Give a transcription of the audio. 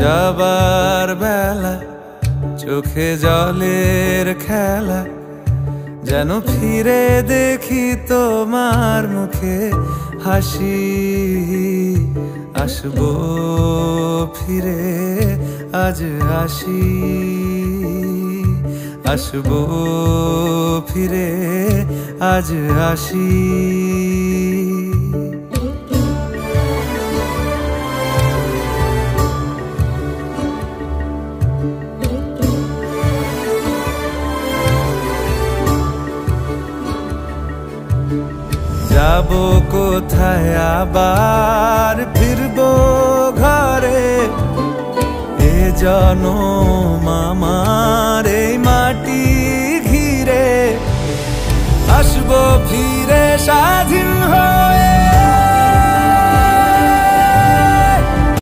যাবার বেলা চোখে জলের খেলা, যেন ফিরে দেখি তোমার মুখে হাসি। আসবো ফিরে আজ আসি, আসবো ফিরে আজ আসি। যাবো কোথায় আবার ফিরবো ঘরে, এ জনম আমার এই মাটি ঘিরে। আসবো ফিরে স্বাধীন হয়ে